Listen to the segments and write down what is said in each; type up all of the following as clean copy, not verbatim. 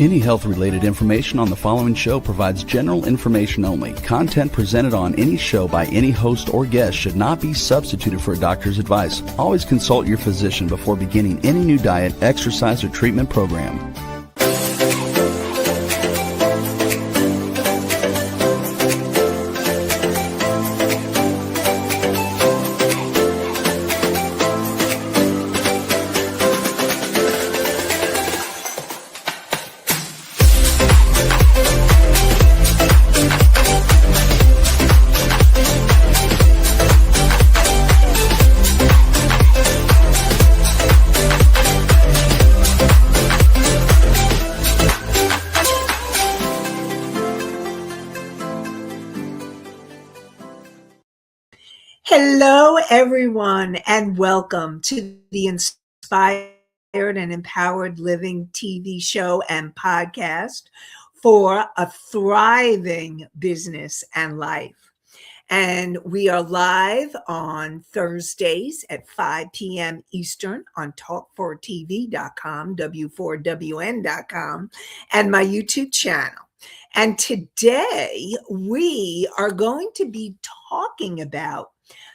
Any health-related information on the following show provides general information only. Content presented on any show by any host or guest should not be substituted for a doctor's advice. Always consult your physician before beginning any new diet, exercise, or treatment program. Hello, everyone, and welcome to the Inspired and Empowered Living TV show and podcast for a thriving business and life. And we are live on Thursdays at 5 p.m. Eastern on talk4tv.com, w4wn.com, and my YouTube channel. And today we are going to be talking about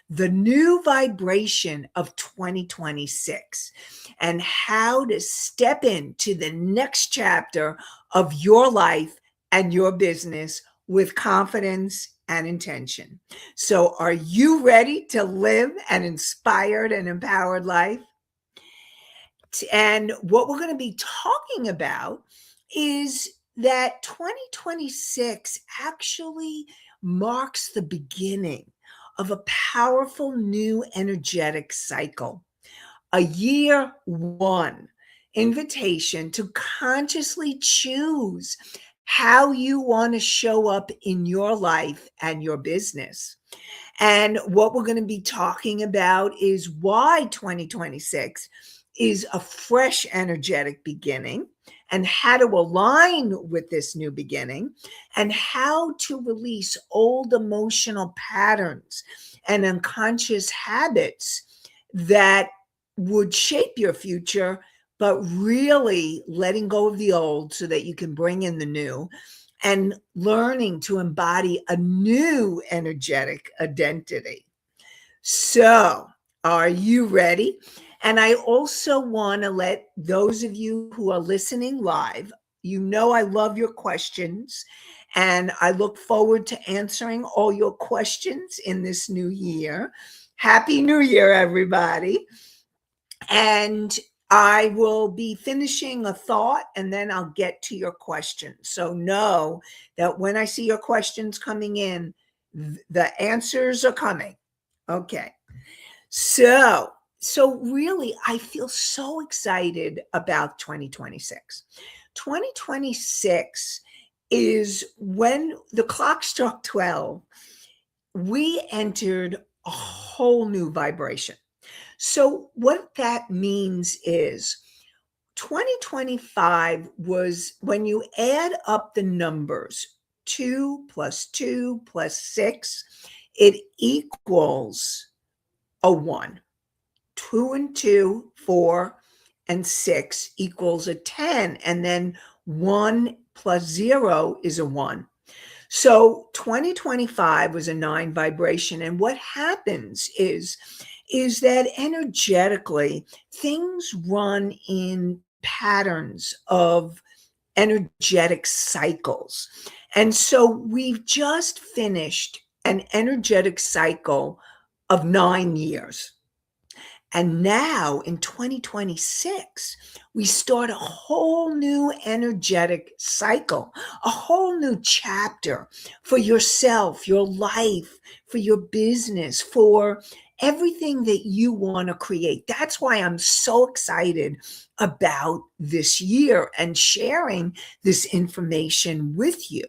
the new vibration of 2026 and how to step into the next chapter of your life and your business with confidence and intention. So are you ready to live an inspired and empowered life? And what we're going to be talking about is that 2026 actually marks the beginning of a powerful new energetic cycle, a year one invitation to consciously choose how you want to show up in your life and your business. And what we're going to be talking about is why 2026 is a fresh energetic beginning, and how to align with this new beginning, and how to release old emotional patterns and unconscious habits that would shape your future, but really letting go of the old so that you can bring in the new, and learning to embody a new energetic identity. So, are you ready? And I also want to let those of you who are listening live, you know I love your questions, and I look forward to answering all your questions in this new year. Happy New Year, everybody. And I will be finishing a thought, and then I'll get to your questions. So know that when I see your questions coming in, the answers are coming. Okay. So really, I feel so excited about 2026. 2026 is when the clock struck 12, we entered a whole new vibration. So what that means is 2025 was when you add up the numbers, 2 plus 2 plus 6, it equals a 1. 2 and 2, 4, and 6 equals a 10. And then 1 plus 0 is a 1. So 2025 was a 9 vibration. And what happens is that energetically, things run in patterns of energetic cycles. And so we've just finished an energetic cycle of 9 years. And now in 2026, we start a whole new energetic cycle, a whole new chapter for yourself, your life, for your business, for everything that you want to create. That's why I'm so excited about this year and sharing this information with you.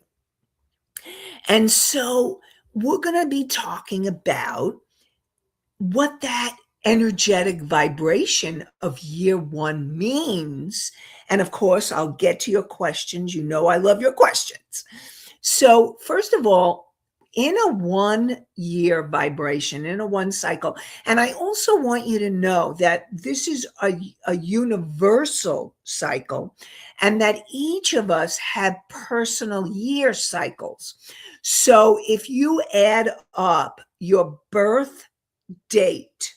And so we're going to be talking about what that energetic vibration of year one means. And of course, I'll get to your questions. You know, I love your questions. So first of all, in a 1 year vibration, in a one cycle. And I also want you to know that this is a universal cycle, and that each of us have personal year cycles. So if you add up your birth date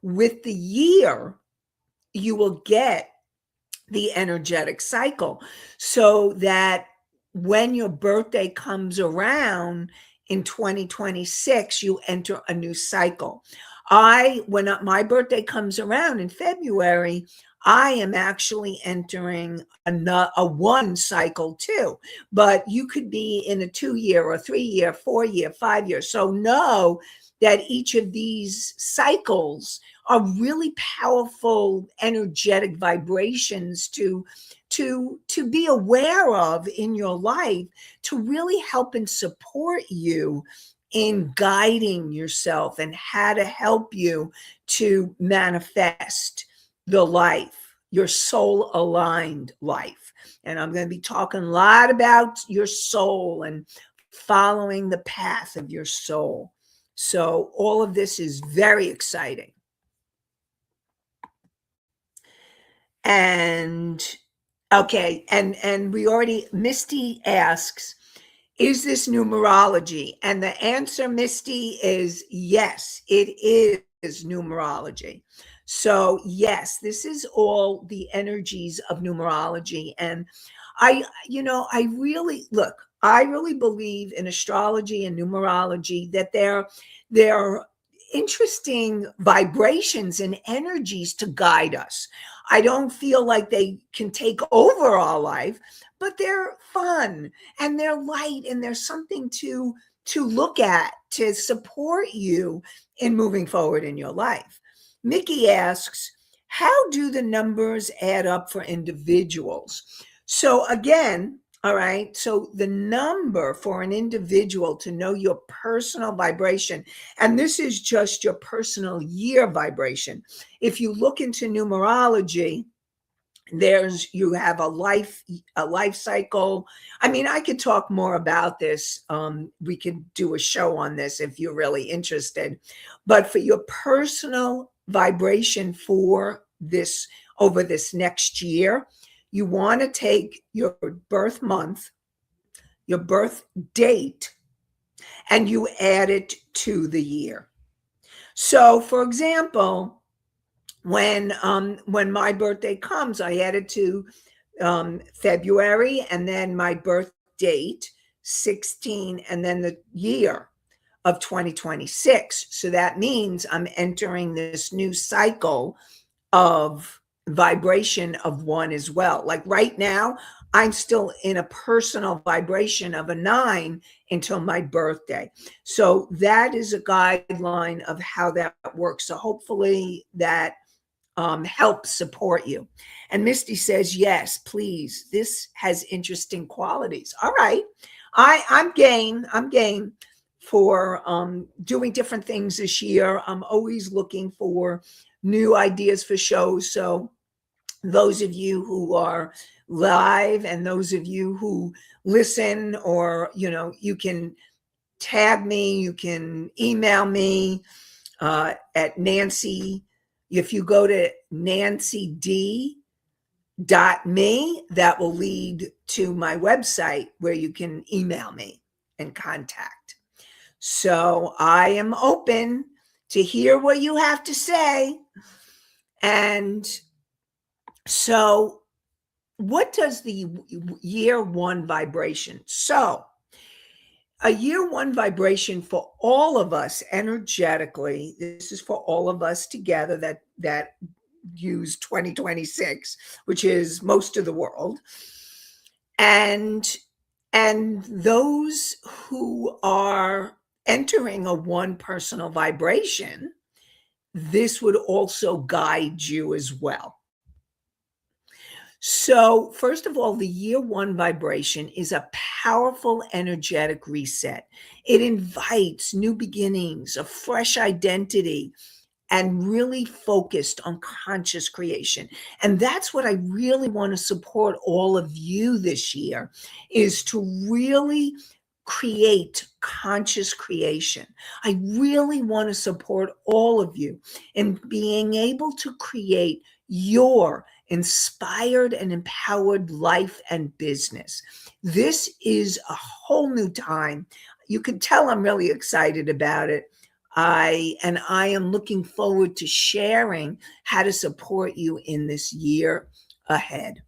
with the year, you will get the energetic cycle, so that when your birthday comes around in 2026, you enter a new cycle. When my birthday comes around in February, I am actually entering a one cycle too. But you could be in a 2 year or 3 year, 4 year, 5 year. So know that each of these cycles are really powerful energetic vibrations to be aware of in your life, to really help and support you in guiding yourself and how to help you to manifest the life, your soul aligned life. And I'm going to be talking a lot about your soul and following the path of your soul. So all of this is very exciting. And okay, and we already, Misty asks, is this numerology? And the answer, Misty, is yes, it is numerology. So yes, this is all the energies of numerology. And I really believe in astrology and numerology, that they're interesting vibrations and energies to guide us. I don't feel like they can take over our life, but they're fun and they're light, and there's something to look at to support you in moving forward in your life. Mickey asks, how do the numbers add up for individuals? So again, all right, so the number for an individual to know your personal vibration, and this is just your personal year vibration. If you look into numerology, you have a life cycle. I mean, I could talk more about this. We could do a show on this if you're really interested. But for your personal vibration for this, over this next year, you want to take your birth month, your birth date, and you add it to the year. So for example, when my birthday comes, I add it to February, and then my birth date 16, and then the year of 2026. So that means I'm entering this new cycle of vibration of one as well. Like right now, I'm still in a personal vibration of a 9 until my birthday. So that is a guideline of how that works. So hopefully that helps support you. And Misty says, yes, please. This has interesting qualities. All right. I'm game. I'm game for doing different things this year. I'm always looking for new ideas for shows. So those of you who are live and those of you who listen, or, you can tag me, you can email me at Nanci. If you go to nancid.me, that will lead to my website where you can email me and contact. So I am open to hear what you have to say. And so what does the year one vibration? So a year one vibration for all of us energetically, this is for all of us together that use 2026, which is most of the world. And those who are entering a one personal vibration, this would also guide you as well. So, first of all, the year one vibration is a powerful energetic reset. It invites new beginnings, a fresh identity, and really focused on conscious creation. And that's what I really want to support all of you this year, is to really create conscious creation. I really want to support all of you in being able to create your inspired and empowered life and business. This is a whole new time. You can tell I'm really excited about it. I am looking forward to sharing how to support you in this year ahead.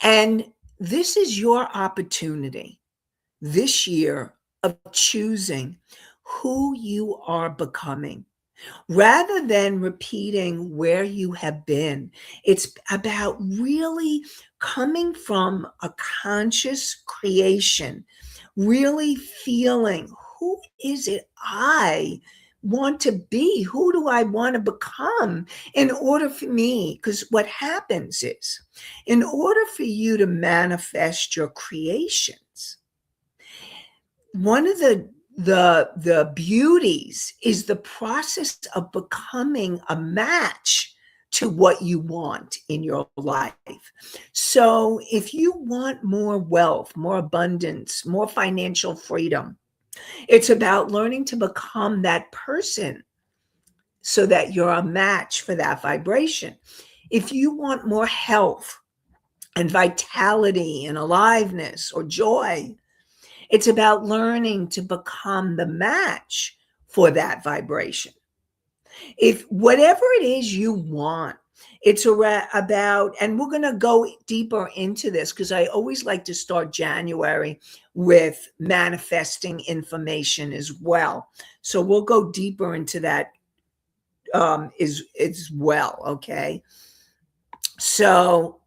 And this is your opportunity this year of choosing who you are becoming. Rather than repeating where you have been, it's about really coming from a conscious creation, really feeling, who is it I want to be? Who do I want to become in order for me? Because what happens is, in order for you to manifest your creations, one of the beauties is the process of becoming a match to what you want in your life. So if you want more wealth, more abundance, more financial freedom, it's about learning to become that person so that you're a match for that vibration. If you want more health and vitality and aliveness or joy, it's about learning to become the match for that vibration. If whatever it is you want, it's about, and we're going to go deeper into this because I always like to start January with manifesting information as well. So we'll go deeper into that as well. Okay. So,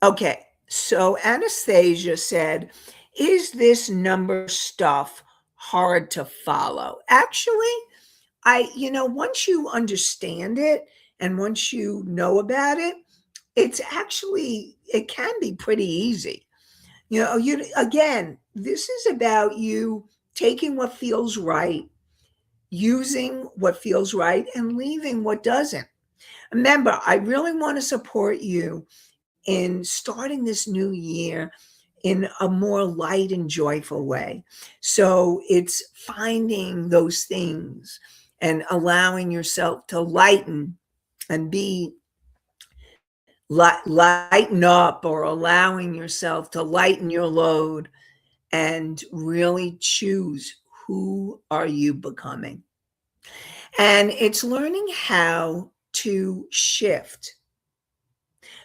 okay. So Anastasia said, is this number stuff hard to follow? Actually, once you understand it and once you know about it, it can be pretty easy. Again, this is about you taking what feels right, using what feels right, and leaving what doesn't. Remember, I really want to support you in starting this new year in a more light and joyful way. So it's finding those things and allowing yourself to lighten and be lighten up, or allowing yourself to lighten your load and really choose, who are you becoming? And it's learning how to shift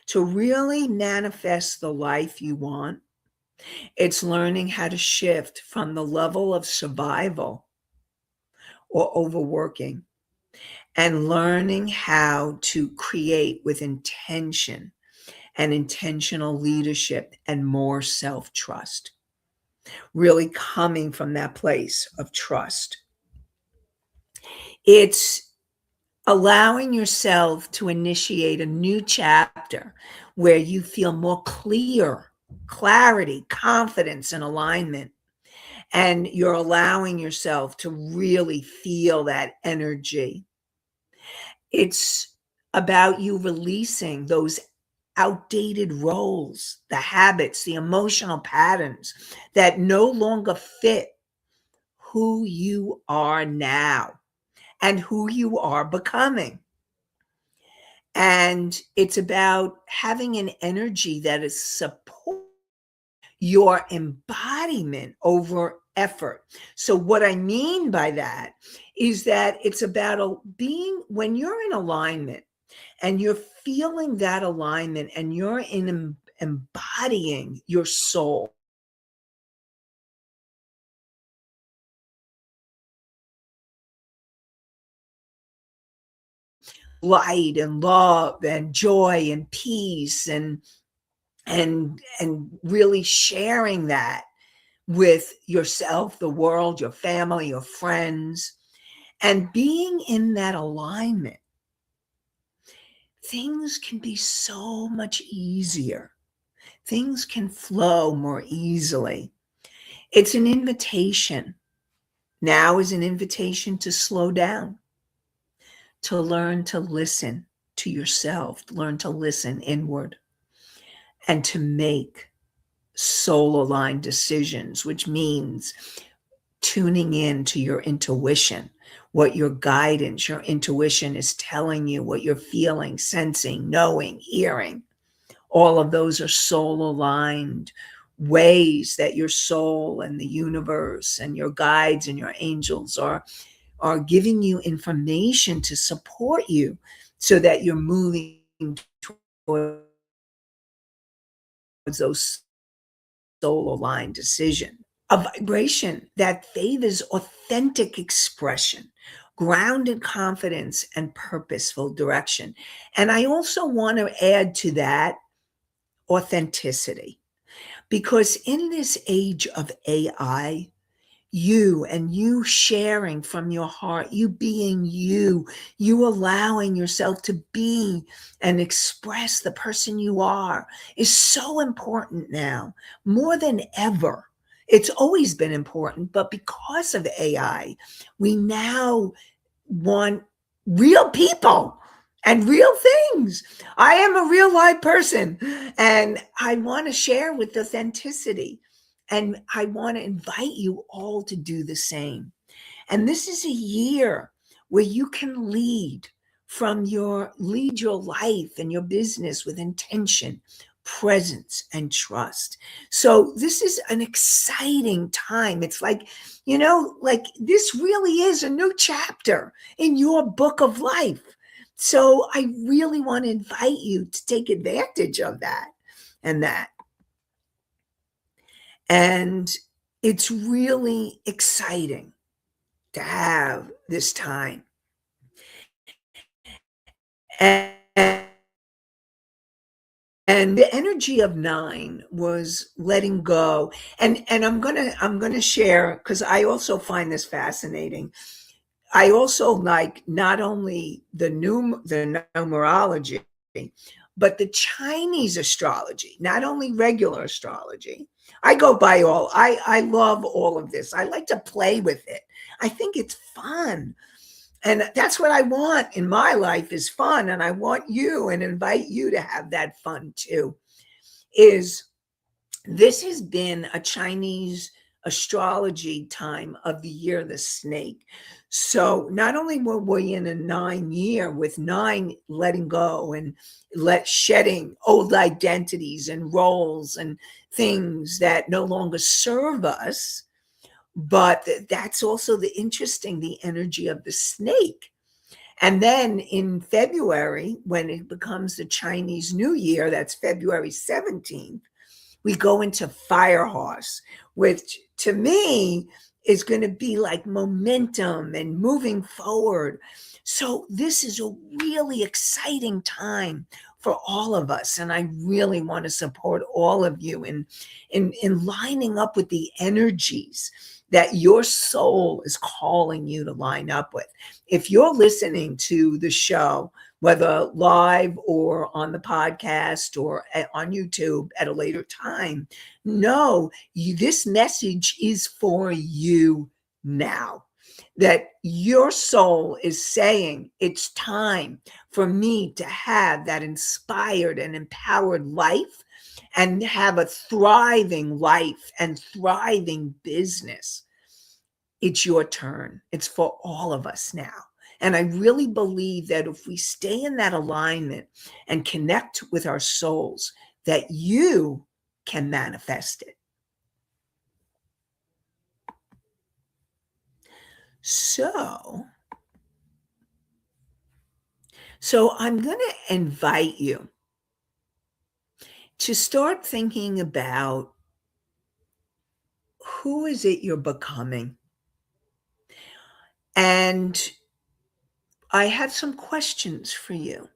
to really manifest the life you want. It's learning how to shift from the level of survival or overworking and learning how to create with intention and intentional leadership and more self-trust, really coming from that place of trust. It's allowing yourself to initiate a new chapter where you feel more clarity, confidence, and alignment. And you're allowing yourself to really feel that energy. It's about you releasing those outdated roles, the habits, the emotional patterns that no longer fit who you are now and who you are becoming. And it's about having an energy that is support your embodiment over effort. So what I mean by that is that it's about being, when you're in alignment and you're feeling that alignment and you're in embodying your soul, light and love and joy and peace and really sharing that with yourself, the world, your family, your friends, and being in that alignment, things can be so much easier. Things can flow more easily. It's an invitation. Now is an invitation to slow down, to learn to listen to yourself, learn to listen inward, and to make soul-aligned decisions, which means tuning in to your intuition, what your guidance, your intuition is telling you, what you're feeling, sensing, knowing, hearing. All of those are soul-aligned ways that your soul and the universe and your guides and your angels are giving you information to support you so that you're moving towards those soul-aligned decisions. A vibration that favors authentic expression, grounded confidence, and purposeful direction. And I also want to add to that authenticity, because in this age of AI, you sharing from your heart, you being you allowing yourself to be and express the person you are is so important now, more than ever. It's always been important, but because of AI, we now want real people and real things. I am a real live person, and I want to share with authenticity. And I want to invite you all to do the same. And this is a year where you can lead your life and your business with intention, presence, and trust. So this is an exciting time. It's like, like this really is a new chapter in your book of life. So I really want to invite you to take advantage of that and that. And it's really exciting to have this time. And, and the energy of 9 was letting go. And I'm gonna share, because I also find this fascinating. I also like not only the numerology, but the Chinese astrology, not only regular astrology. I go by I love all of this. I like to play with it. I think it's fun. And that's what I want in my life is fun. And I want you and invite you to have that fun too. Is this has been a Chinese astrology time of the year, the snake. So not only were we in a 9 year with 9 letting go and shedding old identities and roles and things that no longer serve us, but that's also the energy of the snake. And then in February, when it becomes the Chinese New Year, that's February 17th, we go into Fire Horse, which to me is going to be like momentum and moving forward. So this is a really exciting time for all of us. And I really want to support all of you in lining up with the energies that your soul is calling you to line up with. If you're listening to the show, whether live or on the podcast or on YouTube at a later time, know this message is for you now. That your soul is saying it's time for me to have that inspired and empowered life and have a thriving life and thriving business. It's your turn. It's for all of us now. And I really believe that if we stay in that alignment and connect with our souls, that you can manifest it. So I'm going to invite you to start thinking about who is it you're becoming. And I have some questions for you.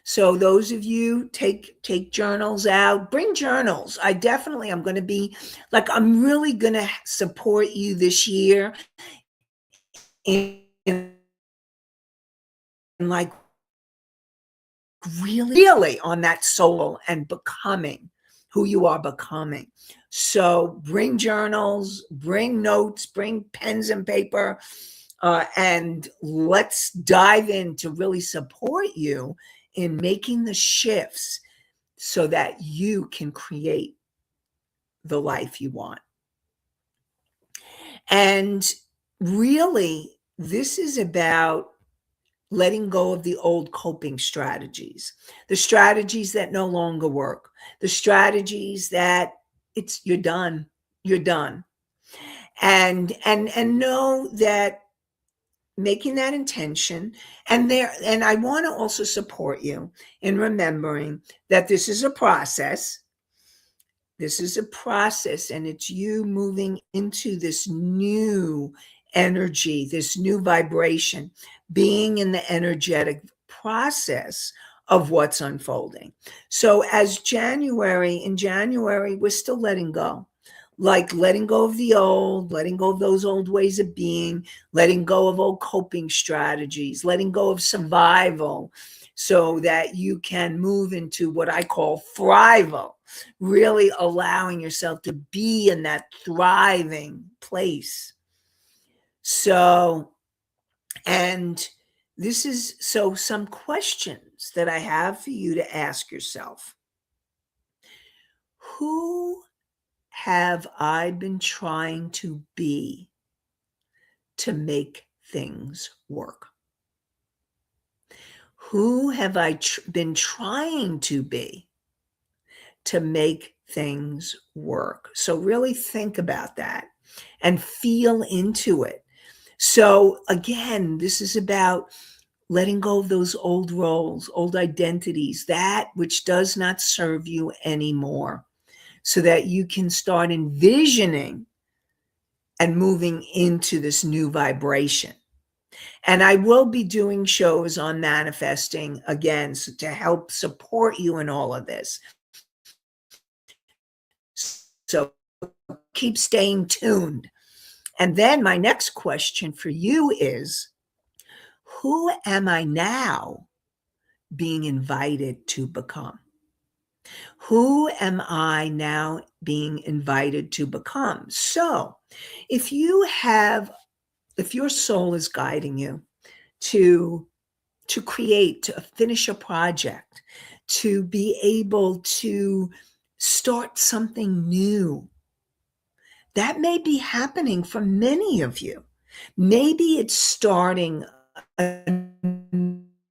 So those of you take journals out, bring journals. I'm going to be like, I'm really going to support you this year in like really on that soul and becoming who you are becoming. So bring journals, bring notes, bring pens and paper, and let's dive in to really support you in making the shifts so that you can create the life you want. And really, this is about letting go of the old coping strategies, the strategies that no longer work, the strategies that you're done, you're done. And know that making that intention, and I want to also support you in remembering that this is a process. This is a process, and it's you moving into this new energy, this new vibration, being in the energetic process of what's unfolding. So, in January, we're still letting go, like letting go of the old, letting go of those old ways of being, letting go of old coping strategies, letting go of survival, so that you can move into what I call thrival, really allowing yourself to be in that thriving place. So, and this is so some questions that I have for you to ask yourself. Who have I been trying to be to make things work? Who have I been trying to be to make things work? So really think about that and feel into it. So again, this is about letting go of those old roles, old identities, that which does not serve you anymore, so that you can start envisioning and moving into this new vibration. And I will be doing shows on manifesting again, so to help support you in all of this. So keep staying tuned. And then my next question for you is, who am I now being invited to become? Who am I now being invited to become? So if your soul is guiding you to create, to finish a project, to be able to start something new, that may be happening for many of you. Maybe it's starting a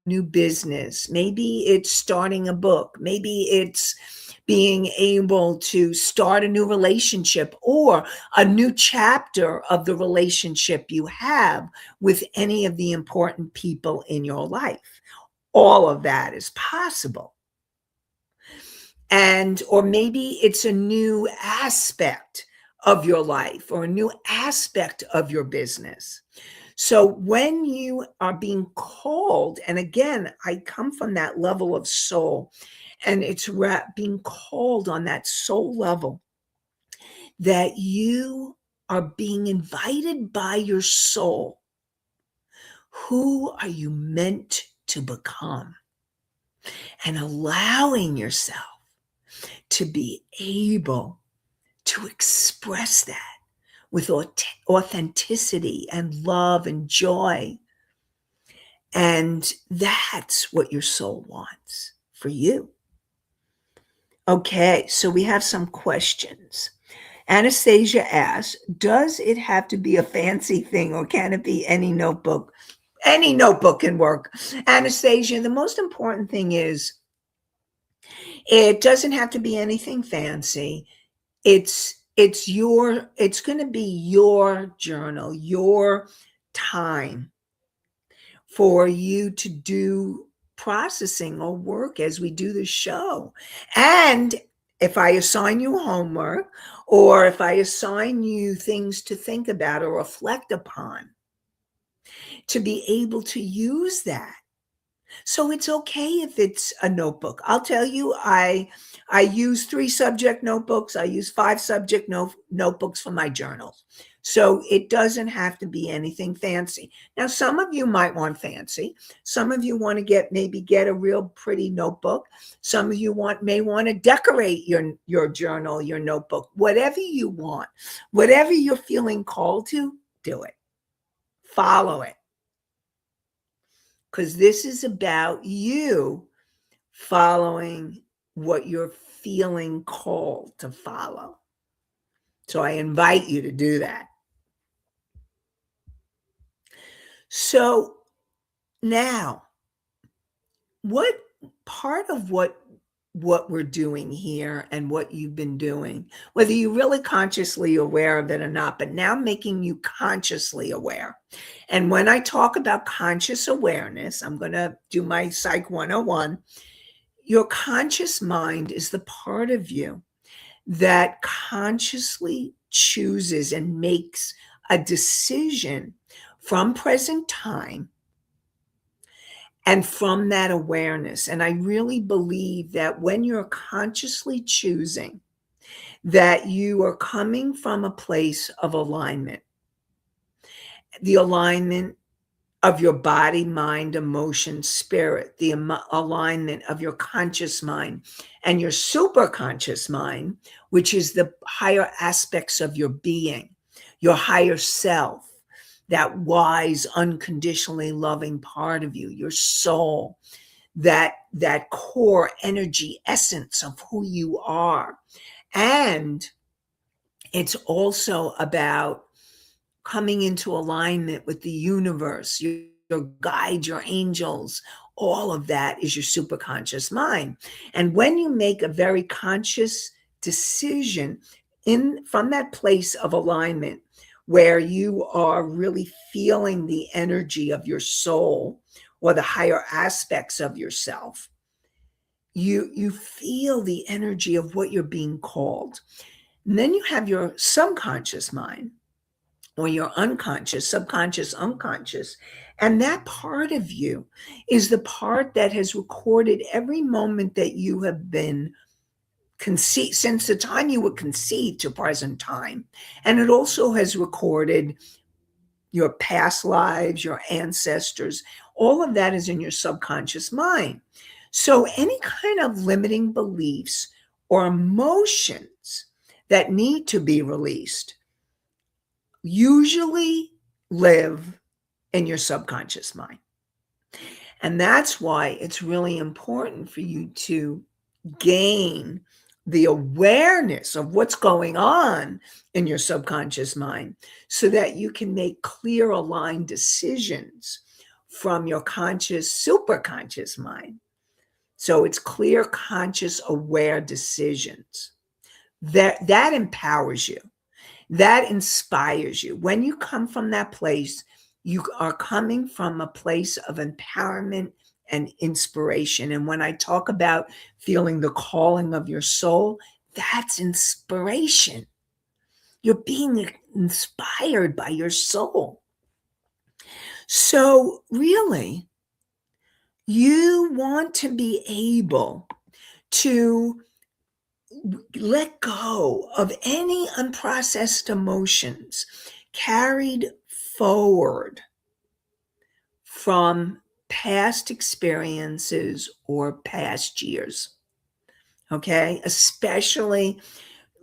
new business. Maybe it's starting a book. Maybe it's being able to start a new relationship or a new chapter of the relationship you have with any of the important people in your life. All of that is possible. Or maybe it's a new aspect of your life or a new aspect of your business. So when you are being called, and again, I come from that level of soul, and it's being called on that soul level, that you are being invited by your soul. Who are you meant to become? And allowing yourself to be able to express that with authenticity and love and joy. And that's what your soul wants for you. Okay, so we have some questions. Anastasia asks, does it have to be a fancy thing, or can it be any notebook? Any notebook can work. Anastasia, the most important thing is it doesn't have to be anything fancy. It's going to be your journal, your time for you to do processing or work as we do the show. And if I assign you homework, or if I assign you things to think about or reflect upon, to be able to use that. So it's okay if it's a notebook. I'll tell you, I use 3 subject notebooks. I use 5 subject notebooks for my journals. So it doesn't have to be anything fancy. Now, some of you might want fancy. Some of you want to maybe get a real pretty notebook. Some of you may want to decorate your journal, your notebook, whatever you want, whatever you're feeling called to, do it. Follow it. Because this is about you following what you're feeling called to follow. So I invite you to do that. So now, what part of what we're doing here and what you've been doing, whether you're really consciously aware of it or not, but now making you consciously aware. And when I talk about conscious awareness, I'm going to do my Psych 101. Your conscious mind is the part of you that consciously chooses and makes a decision from present time and from that awareness. And I really believe that when you're consciously choosing, that you are coming from a place of alignment, the alignment of your body, mind, emotion, spirit, the alignment of your conscious mind and your superconscious mind, which is the higher aspects of your being, your higher self, that wise, unconditionally loving part of you, your soul, that core energy essence of who you are. And it's also about coming into alignment with the universe, your guides, your angels. All of that is your superconscious mind. And when you make a very conscious decision from that place of alignment, where you are really feeling the energy of your soul or the higher aspects of yourself, you feel the energy of what you're being called. And then you have your subconscious mind, or your unconscious, subconscious, unconscious. And that part of you is the part that has recorded every moment that you have been conceived, since the time you were conceived to present time. And it also has recorded your past lives, your ancestors. All of that is in your subconscious mind. So any kind of limiting beliefs or emotions that need to be released usually live in your subconscious mind. And that's why it's really important for you to gain the awareness of what's going on in your subconscious mind so that you can make clear, aligned decisions from your conscious, superconscious mind. So it's clear, conscious, aware decisions. That empowers you. That inspires you. When you come from that place, you are coming from a place of empowerment and inspiration. And when I talk about feeling the calling of your soul, that's inspiration. You're being inspired by your soul. So really, you want to be able to let go of any unprocessed emotions carried forward from past experiences or past years. Okay, especially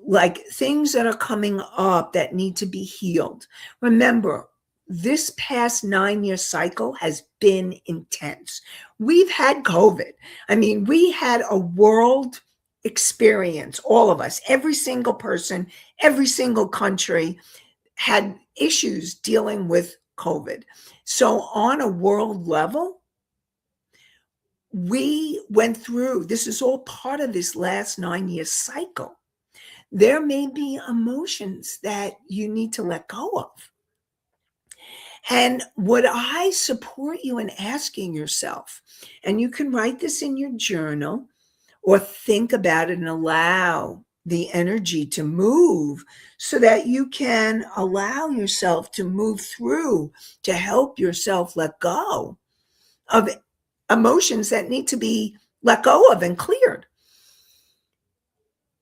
like things that are coming up that need to be healed. Remember, this past 9-year cycle has been intense. We've had COVID. I mean, we had a world experience, all of us, every single person, every single country had issues dealing with COVID. So on a world level, we went through, this is all part of this last 9-year cycle. There may be emotions that you need to let go of. And what I support you in asking yourself, and you can write this in your journal or think about it and allow the energy to move so that you can allow yourself to move through to help yourself let go of emotions that need to be let go of and cleared.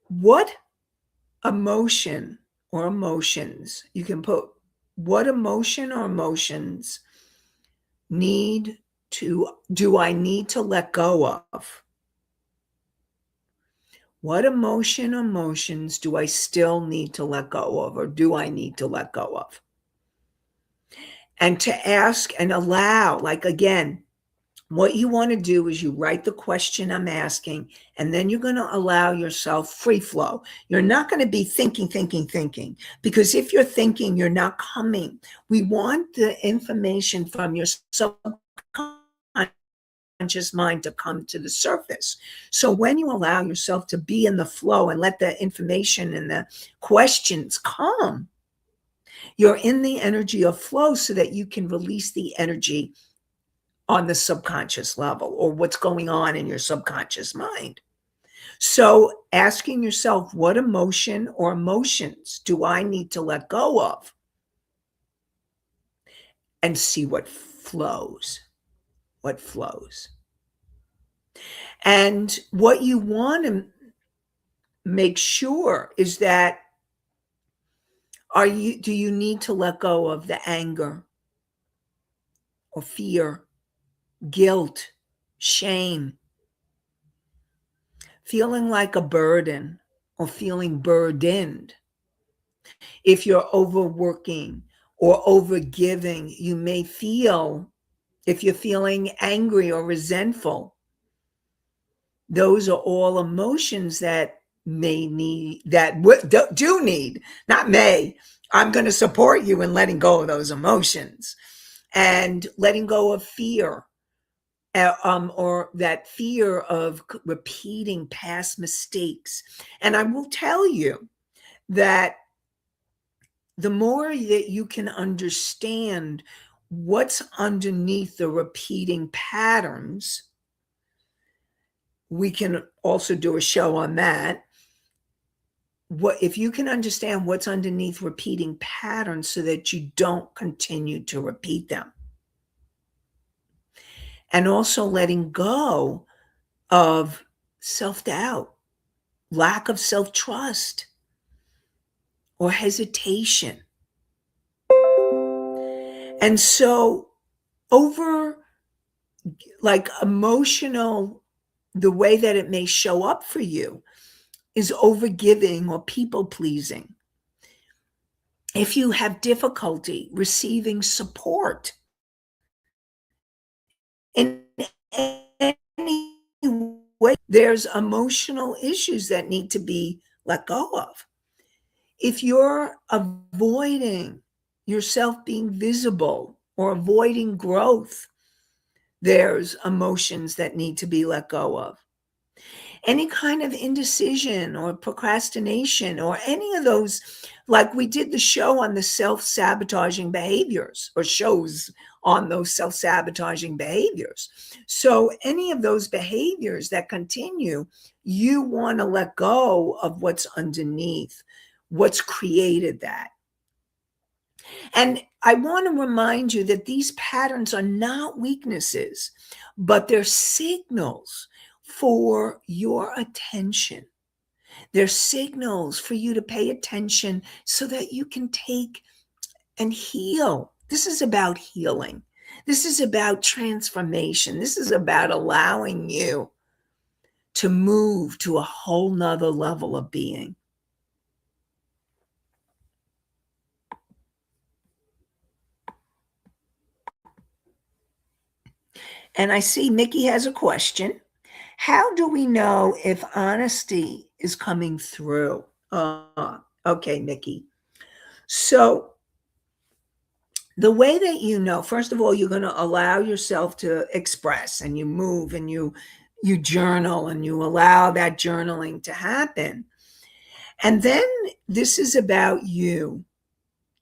What emotion or emotions, you can put what emotion or emotions do I need to let go of? What emotions do I still need to let go of, or do I need to let go of? And to ask and allow, like again, What you want to do is you write the question I'm asking, and then you're going to allow yourself free flow. You're not going to be thinking, because if you're thinking, you're not coming. We want the information from your subconscious mind to come to the surface. So when you allow yourself to be in the flow and let the information and the questions come, you're in the energy of flow so that you can release the energy on the subconscious level, or what's going on in your subconscious mind. So asking yourself, what emotion or emotions do I need to let go of? And see what flows. What flows. And what you want to make sure is that do you need to let go of the anger or fear, guilt, shame, feeling like a burden or feeling burdened? If you're overworking or overgiving, you may feel, if you're feeling angry or resentful, those are all emotions that do need, not may. I'm going to support you in letting go of those emotions and letting go of fear, or that fear of repeating past mistakes. And I will tell you that the more that you can understand what's underneath the repeating patterns, we can also do a show on that. If you can understand what's underneath repeating patterns so that you don't continue to repeat them. And also letting go of self-doubt, lack of self-trust, or hesitation. And so over like emotional, the way that it may show up for you is overgiving or people pleasing. If you have difficulty receiving support in any way, there's emotional issues that need to be let go of. If you're avoiding yourself being visible or avoiding growth, there's emotions that need to be let go of. Any kind of indecision or procrastination or any of those, like we did the show on the self-sabotaging behaviors, or shows on those self-sabotaging behaviors. So any of those behaviors that continue, you want to let go of what's underneath, what's created that. And I want to remind you that these patterns are not weaknesses, but they're signals for your attention. They're signals for you to pay attention so that you can take and heal. This is about healing. This is about transformation. This is about allowing you to move to a whole nother level of being. And I see Mickey has a question. How do we know if honesty is coming through? Okay, Mickey. So the way that you know, first of all, you're going to allow yourself to express, and you move, and you journal, and you allow that journaling to happen. And then this is about you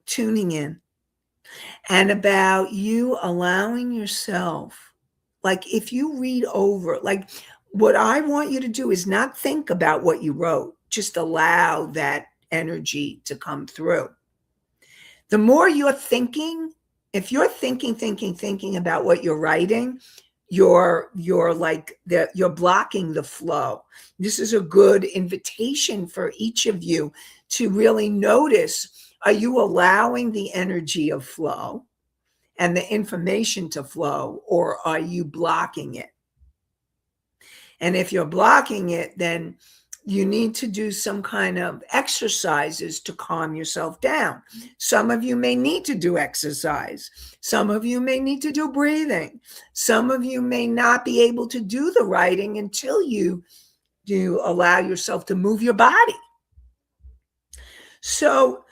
tuning in, and about you allowing yourself, like if you read over, like what I want you to do is not think about what you wrote, just allow that energy to come through. The more you're thinking, if you're thinking about what you're writing, you're blocking the flow. This is a good invitation for each of you to really notice, are you allowing the energy of flow and the information to flow, or are you blocking it? And if you're blocking it, then You need to do some kind of exercises to calm yourself down. Some of you may need to do exercise. Some of you may need to do breathing. Some of you may not be able to do the writing until you do allow yourself to move your body. So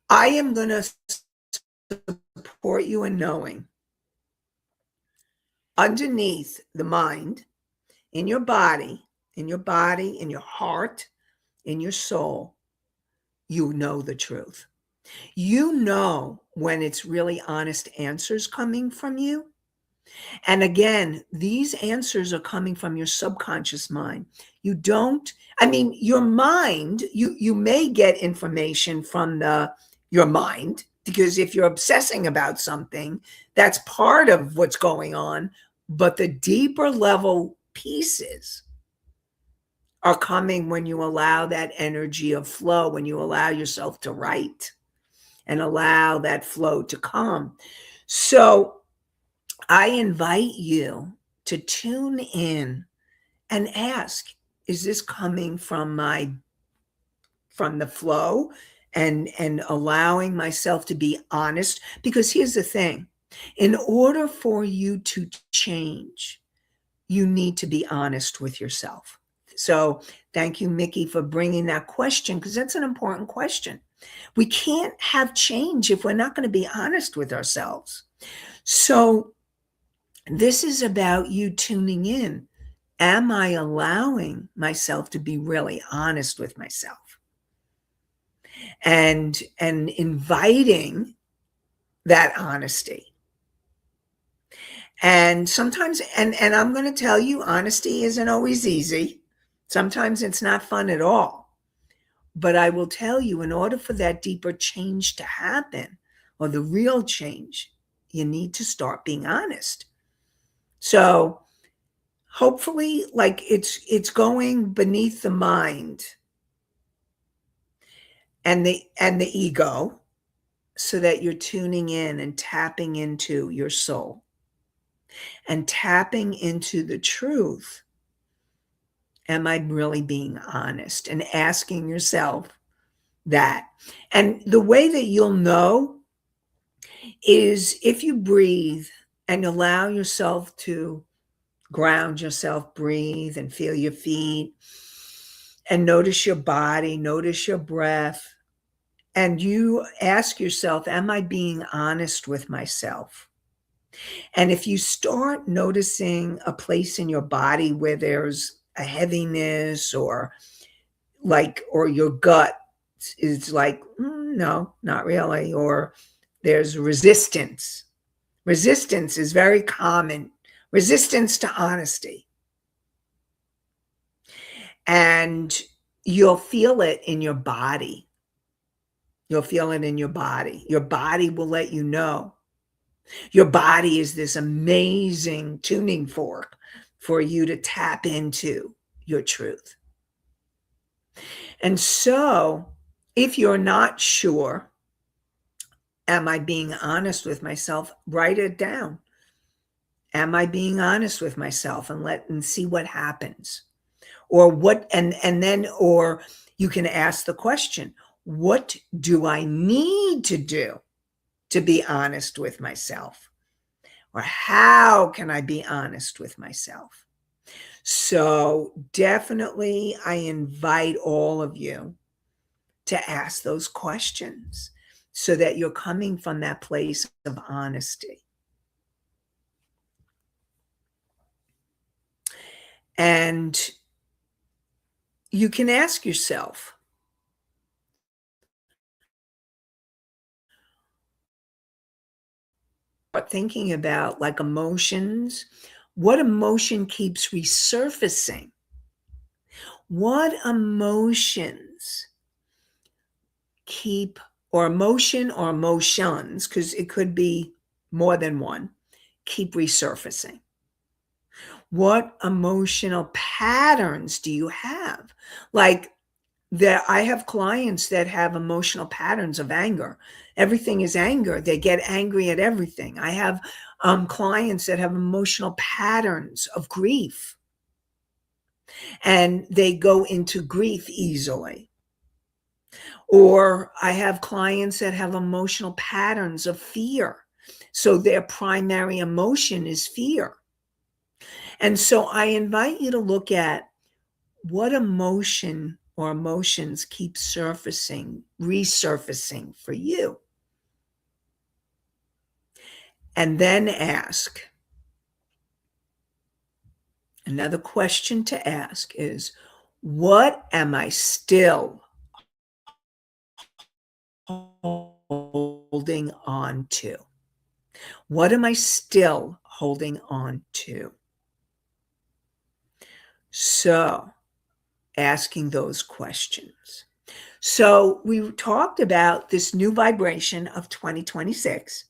I am going to support you in knowing underneath the mind, in your body, in your heart, in your soul, you know the truth. You know when it's really honest answers coming from you. And again, these answers are coming from your subconscious mind. You don't, I mean, your mind, you may get information from your mind, because if you're obsessing about something, that's part of what's going on. But the deeper level pieces are coming when you allow that energy of flow, when you allow yourself to write and allow that flow to come. So I invite you to tune in and ask, is this coming from the flow, and allowing myself to be honest? Because here's the thing, in order for you to change, you need to be honest with yourself. So thank you, Mickey, for bringing that question, because that's an important question. We can't have change if we're not going to be honest with ourselves. So this is about you tuning in. Am I allowing myself to be really honest with myself? And inviting that honesty. And sometimes, and I'm going to tell you, honesty isn't always easy. Sometimes it's not fun at all. But I will tell you, in order for that deeper change to happen, or the real change, you need to start being honest. So hopefully, like, it's going beneath the mind and the ego, so that you're tuning in and tapping into your soul and tapping into the truth. Am I really being honest? And asking yourself that. And the way that you'll know is if you breathe and allow yourself to ground yourself, breathe and feel your feet and notice your body, notice your breath. And you ask yourself, am I being honest with myself? And if you start noticing a place in your body where there's a heaviness, or your gut is like, no, not really, or there's resistance. Resistance is very common. Resistance to honesty. And you'll feel it in your body. You'll feel it in your body. Your body will let you know. Your body is this amazing tuning fork for you to tap into your truth. And so, if you're not sure, am I being honest with myself? Write it down. Am I being honest with myself? And see what happens. Or what, and then, or you can ask the question, what do I need to do to be honest with myself? Or how can I be honest with myself? So definitely, I invite all of you to ask those questions so that you're coming from that place of honesty. And you can ask yourself, thinking about like emotions, what emotion keeps resurfacing? What emotions keep, or emotion or emotions, because it could be more than one, keep resurfacing? What emotional patterns do you have? Like, I have clients that have emotional patterns of anger. Everything is anger. They get angry at everything. I have clients that have emotional patterns of grief. and they go into grief easily. Or I have clients that have emotional patterns of fear. So their primary emotion is fear. And so I invite you to look at what emotion or emotions keep resurfacing for you. And then ask. Another question to ask is, what am I still holding on to? What am I still holding on to? So, asking those questions. So, we talked about this new vibration of 2026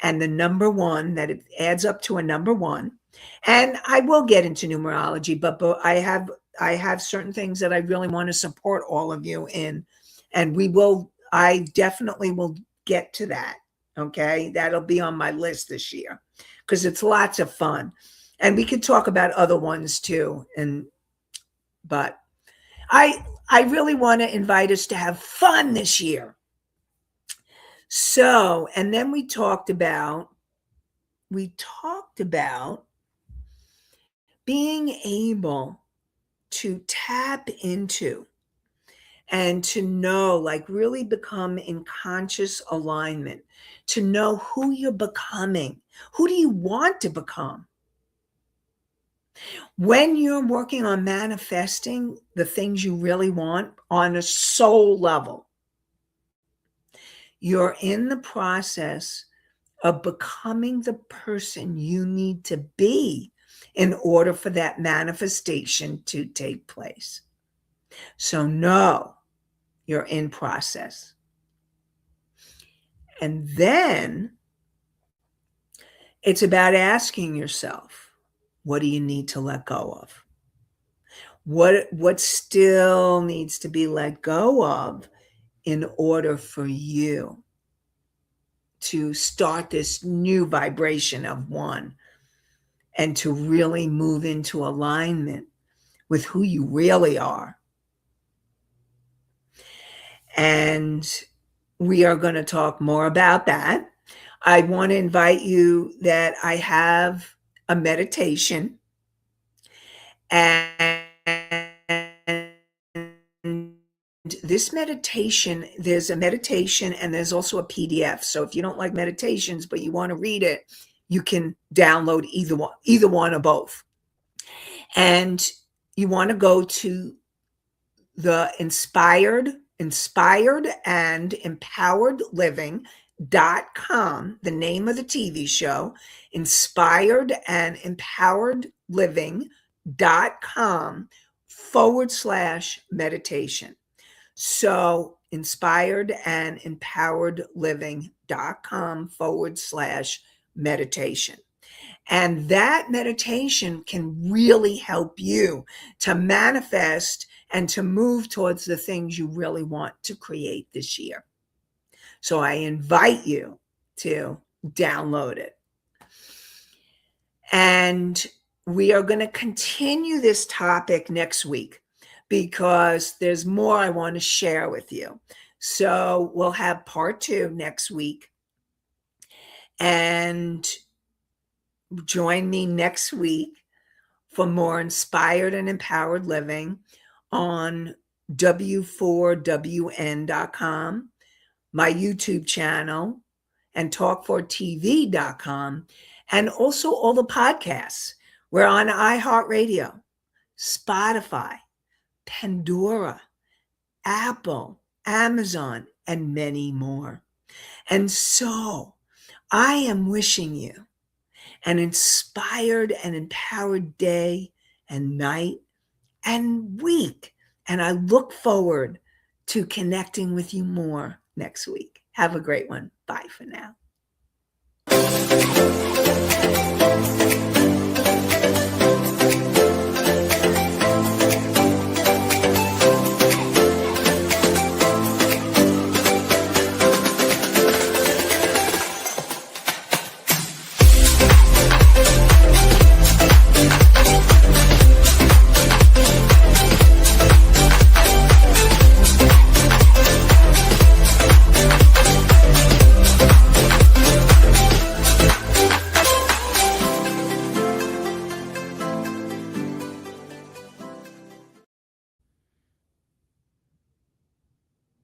and the number one, that it adds up to a number one. And I will get into numerology, but I have certain things that I really want to support all of you in. And I definitely will get to that. Okay. That'll be on my list this year because it's lots of fun. And we could talk about other ones too. But I really want to invite us to have fun this year. So, and then we talked about being able to tap into and to know, like really become in conscious alignment, to know who you're becoming. Who do you want to become? When you're working on manifesting the things you really want on a soul level, you're in the process of becoming the person you need to be in order for that manifestation to take place. So know you're in process. And then it's about asking yourself, what do you need to let go of? What still needs to be let go of in order for you to start this new vibration of one and to really move into alignment with who you really are? And we are going to talk more about that. I want to invite you that I have a meditation, and this meditation, there's a meditation and there's also a PDF. So if you don't like meditations, but you want to read it, you can download either one or both. And you want to go to the inspired and empowered living.com, the name of the TV show, inspired and empowered living.com/meditation. So inspired and empowered living.com/meditation. And that meditation can really help you to manifest and to move towards the things you really want to create this year. So I invite you to download it. And we are going to continue this topic next week because there's more I want to share with you. So we'll have part 2 next week. And join me next week for more inspired and empowered living on w4wn.com, my YouTube channel, and talk4tv.com, and also all the podcasts. We're on iHeartRadio, Spotify, Pandora, Apple, Amazon, and many more. And so I am wishing you an inspired and empowered day and night and week. And I look forward to connecting with you more next week. Have a great one. Bye for now.